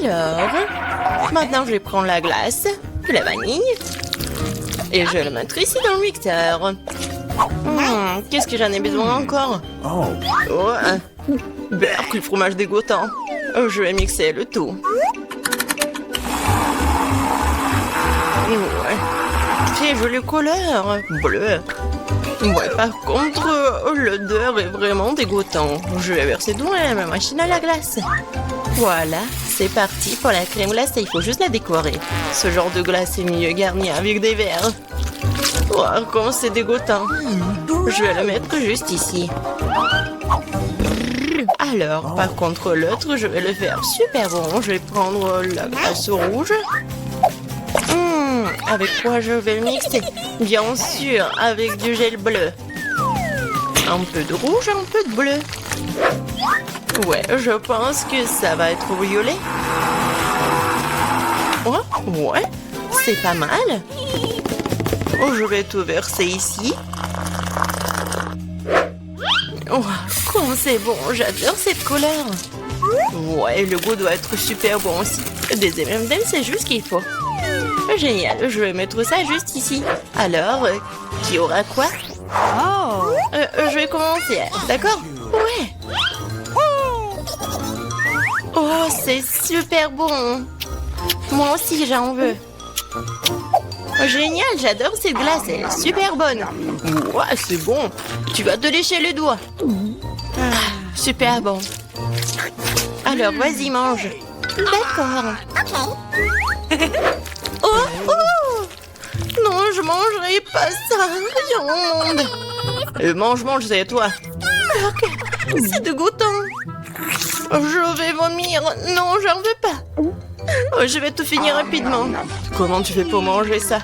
Alors, maintenant je vais prendre la glace, la vanille, et je vais le mettre ici dans le mixeur. Qu'est-ce que j'en ai besoin encore? Ouais. Berk, le fromage dégoûtant. Je vais mixer le tout. Ouais. Très joli couleur. Bleu. Ouais, par contre, l'odeur est vraiment dégoûtant. Je vais verser dans la machine à la glace. Voilà, c'est parti pour la crème glacée. Il faut juste la décorer. Ce genre de glace est mieux garni avec des verres. Oh, comment c'est dégoûtant. Je vais le mettre juste ici. Alors, par contre, l'autre, je vais le faire super bon. Je vais prendre la glace rouge. Avec quoi je vais le mixer? Bien sûr, avec du gel bleu. Un peu de rouge, un peu de bleu. Ouais, je pense que ça va être violet. Oh, ouais, c'est pas mal. Oh, je vais tout verser ici. Oh, comme c'est bon, j'adore cette couleur. Ouais, le goût doit être super bon aussi. Des M&M's, c'est juste ce qu'il faut. Génial, je vais mettre ça juste ici. Alors, qui aura quoi? Je vais commencer, d'accord? Ouais. Oh, c'est super bon. Moi aussi, j'en veux. Génial, j'adore cette glace, elle est super bonne. Ouais, c'est bon. Tu vas te lécher les doigts. Super bon. Alors, vas-y, mange. D'accord. Oh! Non, je mangerai pas ça. Rien au monde. Mange, c'est à toi. Ok, c'est dégoûtant. Je vais vomir. Non, j'en veux pas. Je vais tout finir rapidement. Comment tu fais pour manger ça?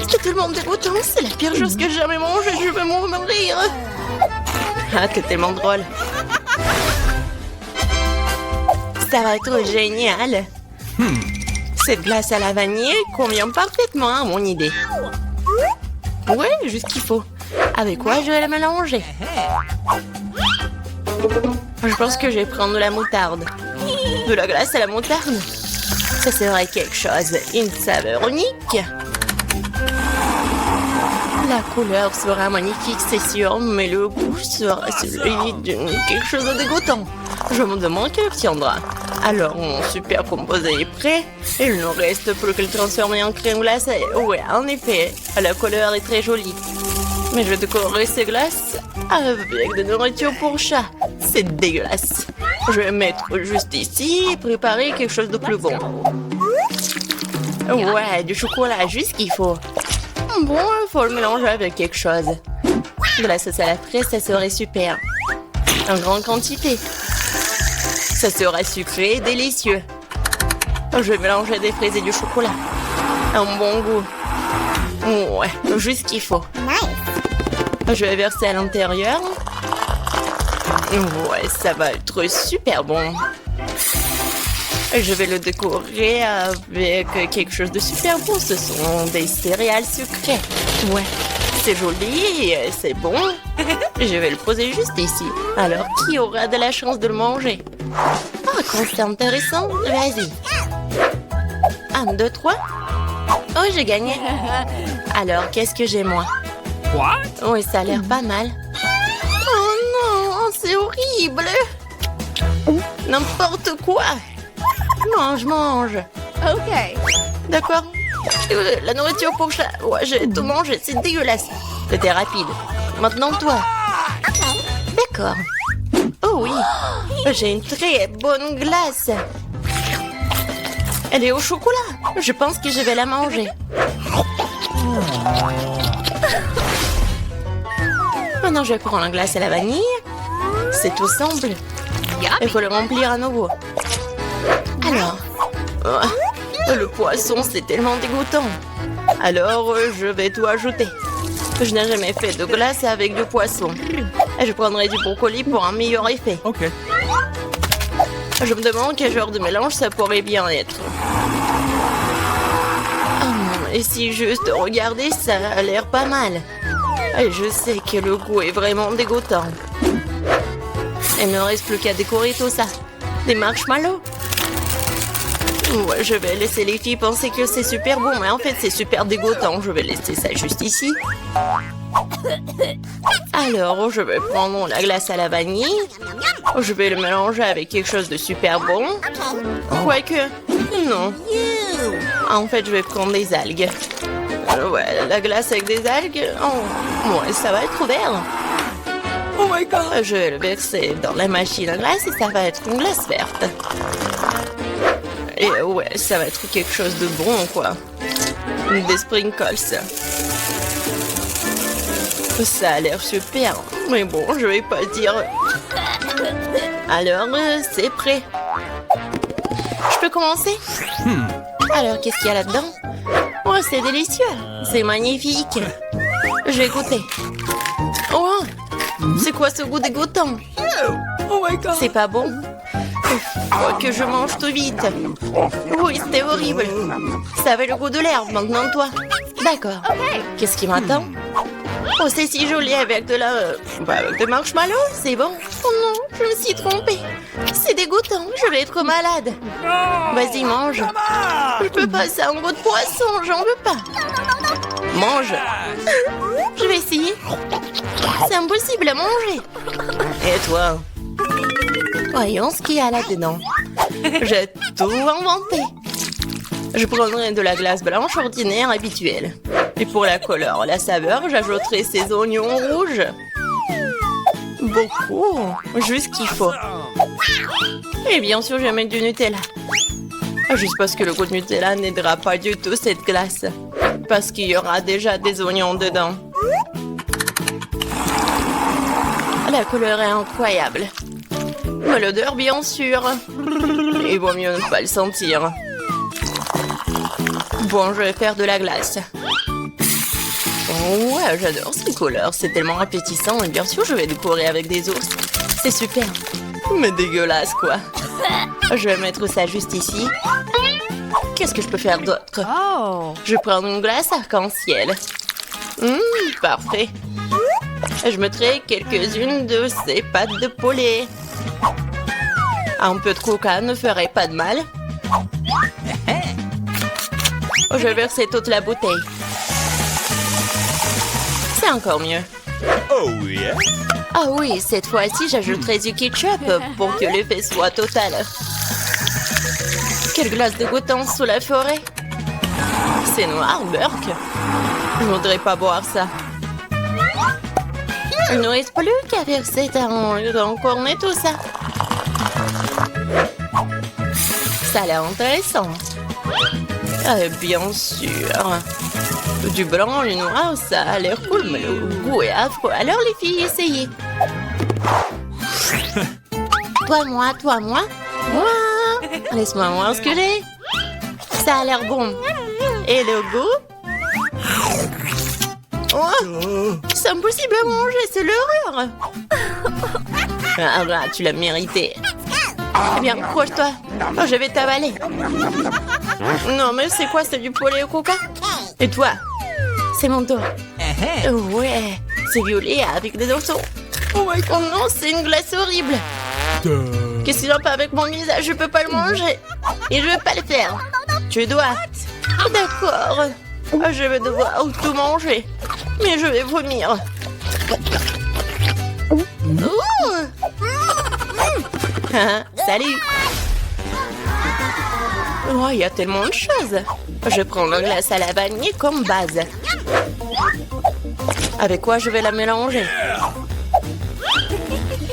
C'est tellement dégoûtant. C'est la pire chose que j'ai jamais mangée. Je vais mourir. Ah, t'es tellement drôle. Ça va être génial. Cette glace à la vanille convient parfaitement à mon idée. Ouais, juste qu'il faut. Avec quoi je vais la mélanger? Je pense que je vais prendre de la moutarde. De la glace à la moutarde? Ça serait quelque chose. Une saveur unique. La couleur sera magnifique, c'est sûr, mais le goût sera celui de quelque chose de dégoûtant. Je me demande qui obtiendra. Alors, mon super composé est prêt. Il ne reste plus que le transformer en crème glacée. Ouais, en effet, la couleur est très jolie. Mais je vais décorer ces glaces avec de nourriture pour chat. C'est dégueulasse. Je vais mettre juste ici et préparer quelque chose de plus bon. Ouais, du chocolat, juste ce qu'il faut. Bon, il faut le mélanger avec quelque chose. De la sauce à la fraise, ça serait super. En grande quantité. Ça sera sucré et délicieux. Je vais mélanger des fraises et du chocolat. Un bon goût. Ouais, juste ce qu'il faut. Je vais verser à l'intérieur. Ouais, ça va être super bon. Je vais le décorer avec quelque chose de super bon. Ce sont des céréales sucrées. Ouais, c'est joli, c'est bon. Je vais le poser juste ici. Alors, qui aura de la chance de le manger? Ah, quand c'est intéressant. Vas-y. 1, 2, 3. Oh, j'ai gagné. Alors, qu'est-ce que j'ai, moi? Oui, ça a l'air pas mal. Oh non, c'est horrible. N'importe quoi. Mange. Okay. D'accord. La nourriture pour chat. Ouais, j'ai tout mangé, c'est dégueulasse. C'était rapide. Maintenant, toi. D'accord. Oh oui, j'ai une très bonne glace. Elle est au chocolat. Je pense que je vais la manger. Maintenant, je vais prendre la glace à la vanille. C'est tout simple. Il faut le remplir à nouveau. Alors, le poisson, c'est tellement dégoûtant. Alors, je vais tout ajouter. Je n'ai jamais fait de glace avec du poisson. Et je prendrai du brocoli pour un meilleur effet. Ok. Je me demande quel genre de mélange ça pourrait bien être. Et si juste regarder, ça a l'air pas mal. Et je sais que le goût est vraiment dégoûtant. Il ne reste plus qu'à décorer tout ça. Des marshmallows. Ouais, je vais laisser les filles penser que c'est super bon, mais en fait, c'est super dégoûtant. Je vais laisser ça juste ici. Alors, je vais prendre la glace à la vanille. Je vais le mélanger avec quelque chose de super bon. Quoique, non. En fait, je vais prendre des algues. Ouais, la glace avec des algues, oh, ouais, ça va être vert. Oh my god! Je vais le verser dans la machine à glace et ça va être une glace verte. Et ouais, ça va être quelque chose de bon, quoi. Des sprinkles. Ça a l'air super. Mais bon, je vais pas dire. Alors, c'est prêt. Je peux commencer? Alors, qu'est-ce qu'il y a là-dedans? Oh, c'est délicieux. C'est magnifique. Je vais goûter. Oh, c'est quoi ce goût dégoûtant? Oh my god. C'est pas bon? Faut que je mange tout vite. Oui, c'était horrible. Ça avait le goût de l'herbe maintenant, toi. D'accord. Qu'est-ce qui m'attend? Oh, c'est si joli avec de la... avec des marshmallows, c'est bon. Oh non, je me suis trompée. C'est dégoûtant, je vais être malade. Vas-y, mange. Je peux pas, c'est un goût de poisson, j'en veux pas. Mange. Je vais essayer. C'est impossible à manger. Et toi? Voyons ce qu'il y a là-dedans. J'ai tout inventé. Je prendrai de la glace blanche ordinaire habituelle. Et pour la couleur, la saveur, j'ajouterai ces oignons rouges. Beaucoup. Juste ce qu'il faut. Et bien sûr, je vais mettre du Nutella. Juste parce que le goût de Nutella n'aidera pas du tout cette glace. Parce qu'il y aura déjà des oignons dedans. La couleur est incroyable. Mais l'odeur, bien sûr. Il vaut mieux ne pas le sentir. Bon, je vais faire de la glace. Oh ouais, j'adore ces couleurs. C'est tellement appétissant. Et bien sûr, je vais décorer avec des ours. C'est super. Mais dégueulasse, quoi. Je vais mettre ça juste ici. Qu'est-ce que je peux faire d'autre? Je prends une glace arc-en-ciel. Parfait. Je mettrai quelques-unes de ces pâtes de poulet. Un peu de coca ne ferait pas de mal. Je vais verser toute la bouteille. C'est encore mieux. Oh yeah. Ah oui, cette fois-ci, j'ajouterai du ketchup pour que l'effet soit total. Quelle glace dégoûtante sous la forêt. C'est noir, Burke. Je voudrais pas boire ça. Il ne reste plus qu'à verser dans cornet tout ça. Ça a l'air intéressant. Bien sûr. Du blanc, du noir, ça a l'air cool, mais le goût est affreux. Alors les filles, essayez. Toi, moi. Moi. Laisse-moi voir ce que j'ai. Ça a l'air bon. Et le goût? Oh, c'est impossible à manger, c'est l'horreur. Ah, tu l'as mérité. Eh bien, accroche-toi. Oh, je vais t'avaler. Non, mais c'est quoi? C'est du poulet au coca? Et toi? C'est mon tour. Ouais, c'est violet avec des oiseaux. Oh non, c'est une glace horrible. Qu'est-ce qu'il y a pas avec mon visage? Je peux pas le manger. Et je vais pas le faire. Tu dois. D'accord. Je vais devoir tout manger. Mais je vais vomir. Salut. Oh, il y a tellement de choses. Je prends la glace à la vanille comme base. Avec quoi je vais la mélanger?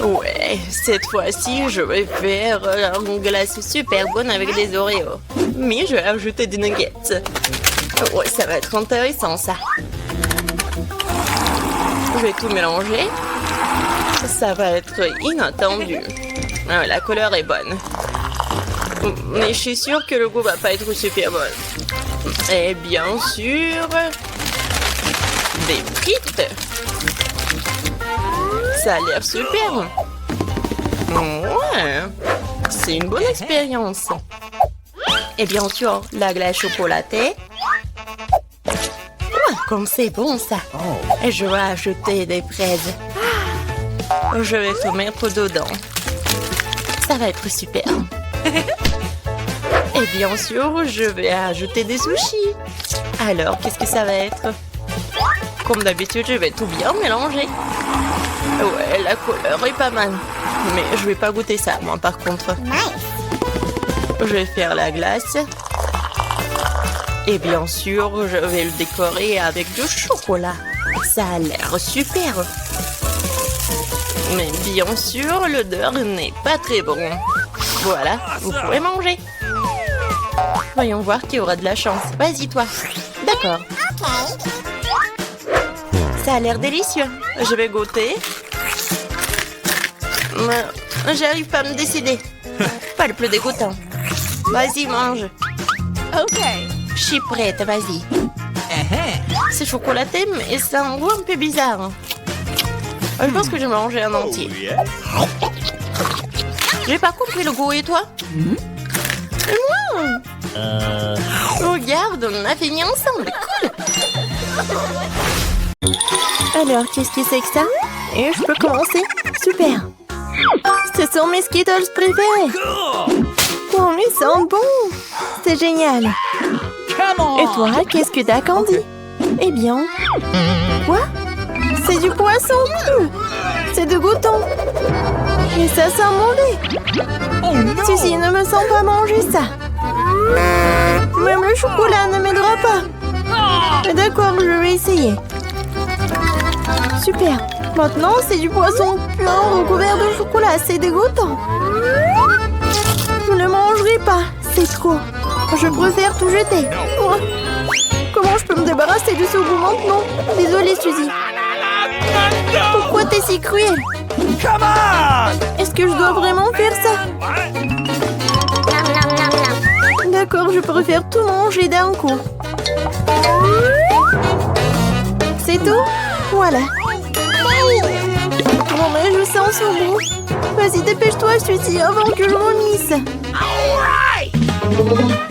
Ouais, cette fois-ci, je vais faire une glace super bonne avec des Oreos. Mais je vais ajouter des nuggets. Ouais, ça va être intéressant, ça. Je vais tout mélanger. Ça va être inattendu. Ah, la couleur est bonne. Mais je suis sûre que le goût va pas être super bon. Et bien sûr... des frites. Ça a l'air super. Ouais. C'est une bonne expérience. Et bien sûr, la glace chocolatée. Comme c'est bon, ça. Et je vais ajouter des fraises. Je vais tout mettre dedans. Ça va être super. Et bien sûr, je vais ajouter des sushis. Alors, qu'est-ce que ça va être? Comme d'habitude, je vais tout bien mélanger. Ouais, la couleur est pas mal. Mais je vais pas goûter ça, moi, par contre. Je vais faire la glace. Et bien sûr, je vais le décorer avec du chocolat. Ça a l'air super. Mais bien sûr, l'odeur n'est pas très bon. Voilà, vous pouvez manger. Voyons voir qui aura de la chance. Vas-y, toi. D'accord. Ça a l'air délicieux. Je vais goûter. J'arrive pas à me décider. Pas le plus dégoûtant. Vas-y, mange. Ok. Je suis prête, vas-y. C'est chocolaté, mais ça a un goût un peu bizarre. Je pense que je vais manger un entier. J'ai pas compris le goût, et toi? Regarde, on a fini ensemble. Cool. Alors, qu'est-ce que c'est que ça? Et je peux commencer? Super. Ce sont mes Skittles préférés. Oh, ils sont bons. C'est génial. Et toi, qu'est-ce que t'as, Candy? Eh bien... Quoi? C'est du poisson cru. C'est de goûton. Et ça sent mauvais. Suzy, ne me sens pas manger ça. Même le chocolat ne m'aidera pas. D'accord, je vais essayer. Super. Maintenant, c'est du poisson pur recouvert de chocolat. C'est dégoûtant. Je ne mangerai pas. C'est trop. Je préfère tout jeter. Oh. Comment je peux me débarrasser de ce goût maintenant? Désolée, Suzy. Pourquoi t'es si cruel? Est-ce que je dois vraiment faire ça? D'accord, je préfère tout manger d'un coup. C'est tout? Voilà. Bon, mais je sens son goût. Vas-y, dépêche-toi, Suzy, avant que je vomisse.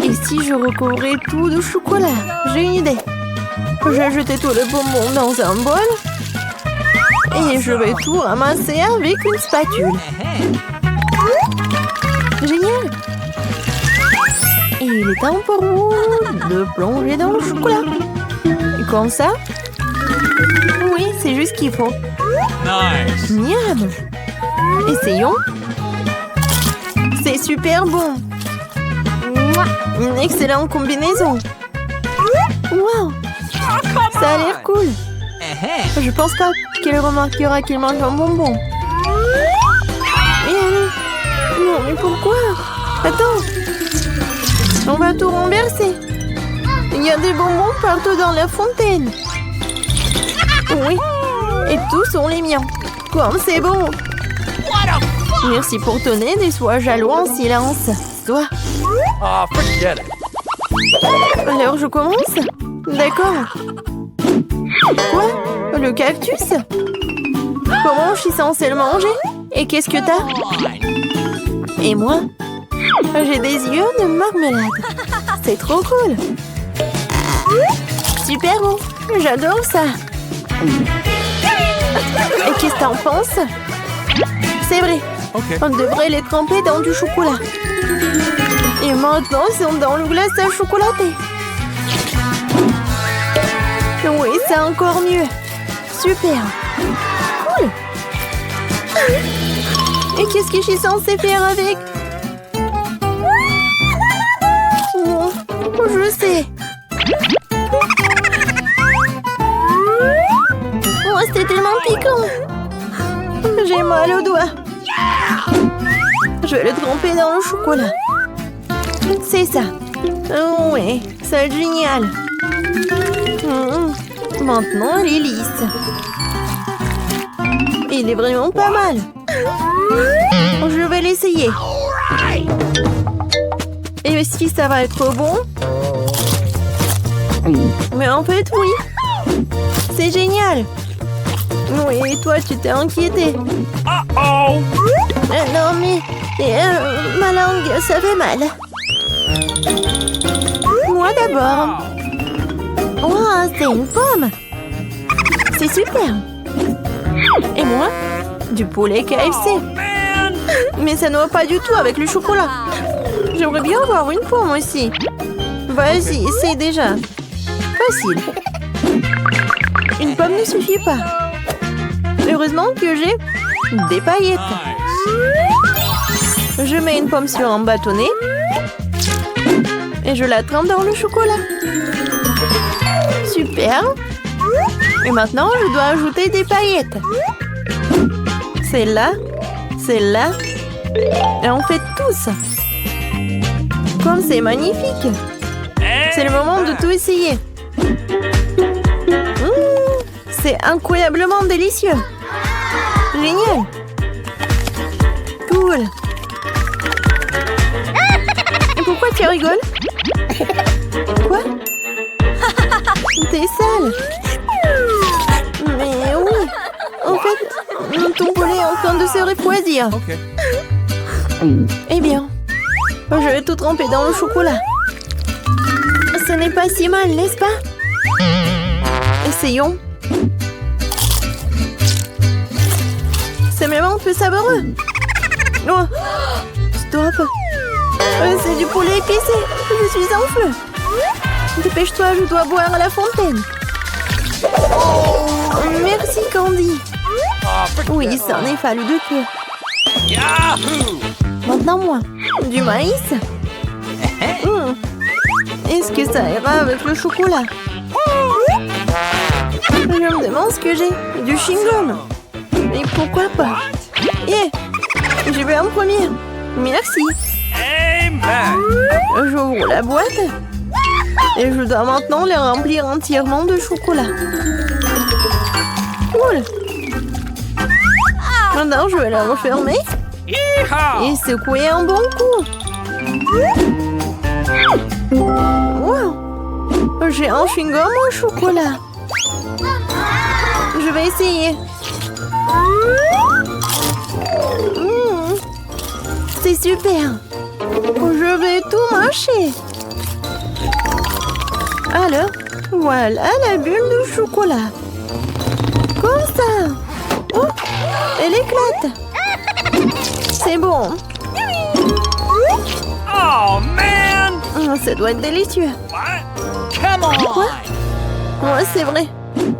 Et si je recouvrais tout de chocolat? J'ai une idée. J'ai jeté tout le bonbon dans un bol. Et je vais tout ramasser avec une spatule. Génial! Et il est temps pour vous de plonger dans le chocolat. Et comme ça? Oui, c'est juste ce qu'il faut. Nice! Miam! Essayons. C'est super bon. Une excellente combinaison. Wow! Ça a l'air cool. Je pense pas qu'elle remarquera qu'il manque un bonbon. Et allez. Non, mais pourquoi? Attends. On va tout renverser. Il y a des bonbons partout dans la fontaine. Oui. Et tous sont les miens. Comme c'est bon. Merci pour ton aide et sois jaloux en silence. Toi. Ah, forget it. Alors je commence? D'accord. Quoi? Le cactus? Comment je suis censée le manger? Et qu'est-ce que t'as? Et moi? J'ai des yeux de marmelade. C'est trop cool. Super bon. J'adore ça. Et qu'est-ce que t'en penses? C'est vrai. On devrait les tremper dans du chocolat. Et maintenant, ils sont dans le glaçage chocolaté. Oui, c'est encore mieux. Super. Cool. Et qu'est-ce que je suis censée faire avec? Oh, je sais. Oh, c'était tellement piquant. J'ai mal au doigt. Je vais le tremper dans le chocolat. C'est ça. Oh, oui, c'est génial. Maintenant, elle est lisse. Il est vraiment pas mal. Je vais l'essayer. Et si ça va être bon? Mais en fait, oui. C'est génial. Oui, toi, tu t'es inquiété. Non, mais ma langue, ça fait mal. Moi d'abord. Wow, c'est une pomme. C'est super. Et moi, du poulet KFC. Mais ça ne va pas du tout avec le chocolat. J'aimerais bien avoir une pomme aussi. Vas-y, essaye déjà. Facile. Une pomme ne suffit pas. Heureusement que j'ai des paillettes. Nice. Je mets une pomme sur un bâtonnet. Et je la trempe dans le chocolat. Super. Et maintenant, je dois ajouter des paillettes. Celle-là. Celle-là. Et on fait tous. Comme c'est magnifique. C'est le moment de tout essayer. C'est incroyablement délicieux. Génial. Cool. Et pourquoi tu rigoles? Quoi? T'es sale. Mais oui. En fait, ton poulet est en train de se refroidir. Okay. Eh bien, je vais tout tremper dans le chocolat. Ce n'est pas si mal, n'est-ce pas? Essayons. C'est même un peu savoureux. Oh, stop. C'est du poulet épicé. Je suis en feu. Dépêche-toi, je dois boire à la fontaine. Merci, Candy. Oui, ça en est fallu de peu. Yahoo! Maintenant, moi. Du maïs. Est-ce que ça ira avec le chocolat? Je me demande ce que j'ai. Du chewing-gum. Mais pourquoi pas? Yeah! Je vais en premier. Merci. Amen. J'ouvre la boîte. Et je dois maintenant les remplir entièrement de chocolat. Cool. Maintenant, je vais la refermer. Yeehaw! Et secouer un bon coup. Wow! J'ai un chewing-gum au chocolat. Je vais essayer. C'est super. Je vais tout mâcher. Alors, voilà la bulle de chocolat. Comme ça. Oh, elle éclate. C'est bon. Oh man! Ça doit être délicieux. What? Come on! Quoi? Ouais, c'est vrai.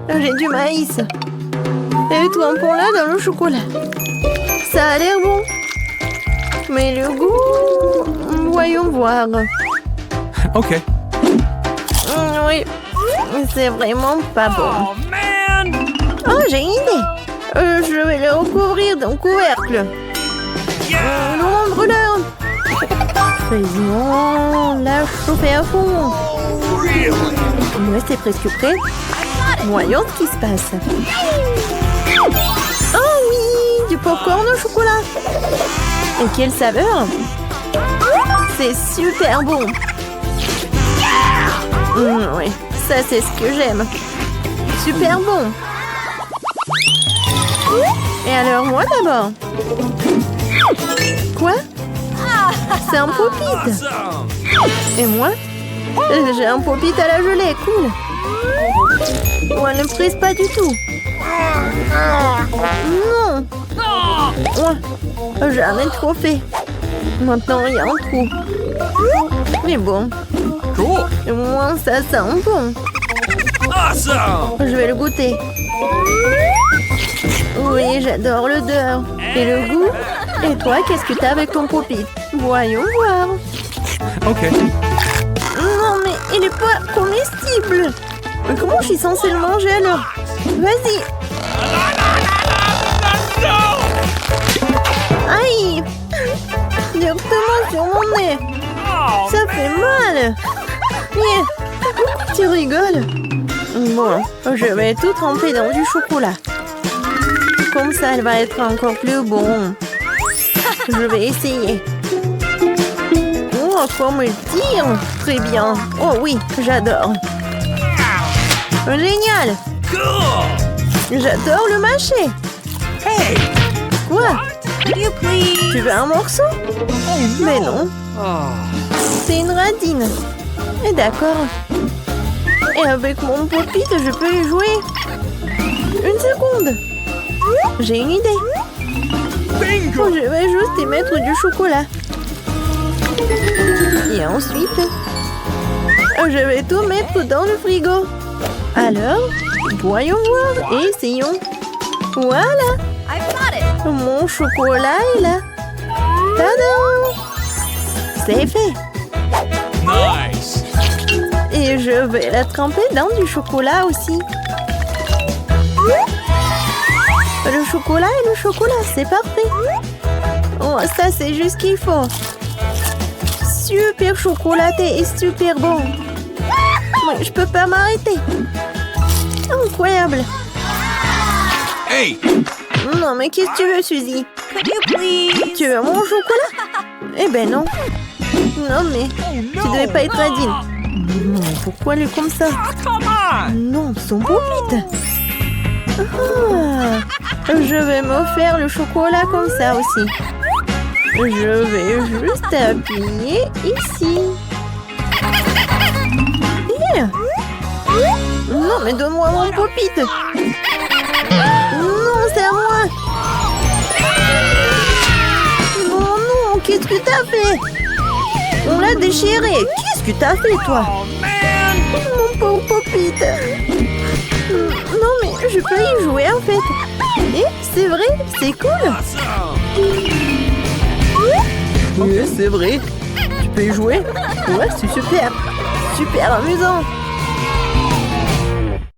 J'ai du maïs. Et tout un pont là dans le chocolat. Ça a l'air bon. Mais le goût... Voyons voir. Okay. Oui, c'est vraiment pas bon. Oh man! Oh, j'ai une idée. Je vais le recouvrir d'un couvercle. Le brûleur. Faisons la chauffer à fond. Really? Ouais, c'est presque prêt. Voyons ce qui se passe. Oh oui, du popcorn au chocolat. Et quelle saveur! C'est super bon. Oui, ça c'est ce que j'aime. Super bon. Et alors moi d'abord. Quoi? C'est un pop-it. Awesome! Et moi? J'ai un pop-it à la gelée, cool. Ouais, ne presse pas du tout. Non. Ouais, jamais trop fait. Maintenant, il y a un trou. Mais bon, Cool! au moins ça sent bon. Awesome! Je vais le goûter. Oui, j'adore l'odeur. Et le goût? Et toi, qu'est-ce que t'as avec ton pop-it? Voyons voir. Okay. Non, mais il est pas comestible. Mais comment je suis censée le manger alors? Vas-y. Aïe! Directement sur mon nez. Oh, Ça fait mal. Yeah. Pourquoi tu rigoles? Bon, je vais tout tremper dans du chocolat. Comme ça, elle va être encore plus bon. Je vais essayer. Oh, comme il tire! Très bien. Oh oui, j'adore. Génial! cool! J'adore le mâcher. Hey! Quoi? Could you please? Tu veux un morceau? Mais non, Oh. c'est une radine. Et d'accord. Et avec mon pop-it, je peux y jouer. Une seconde. J'ai une idée. Bingo! Je vais juste y mettre du chocolat. Et ensuite, je vais tout mettre dans le frigo. Alors, voyons voir et essayons. Voilà, mon chocolat est là. Tadam! C'est fait. Nice. Et je vais la tremper dans du chocolat aussi. Le chocolat et le chocolat, c'est parfait. Oh, ça c'est juste ce qu'il faut. Super chocolaté et super bon. Oui, je peux pas m'arrêter. Incroyable. Hey. Non, mais qu'est-ce que tu veux, Suzy? Tu veux mon chocolat? Eh ben non. Non, mais tu devais pas être indigne. Non, pourquoi elle est comme ça? Come on. Non, son pupite. Ah, je vais me faire le chocolat comme ça aussi. Je vais juste appuyer ici. Yeah. Non, mais donne-moi mon pupite. Non, c'est à moi. Non, non, qu'est-ce que t'as fait? On l'a déchiré. Qu'est-ce que t'as fait, toi? Oh man. Mon pauvre pupite. Non, mais je peux y jouer en fait. Et c'est vrai, c'est cool. Awesome. Oui, c'est vrai. Tu peux y jouer? Ouais, c'est super. Super amusant.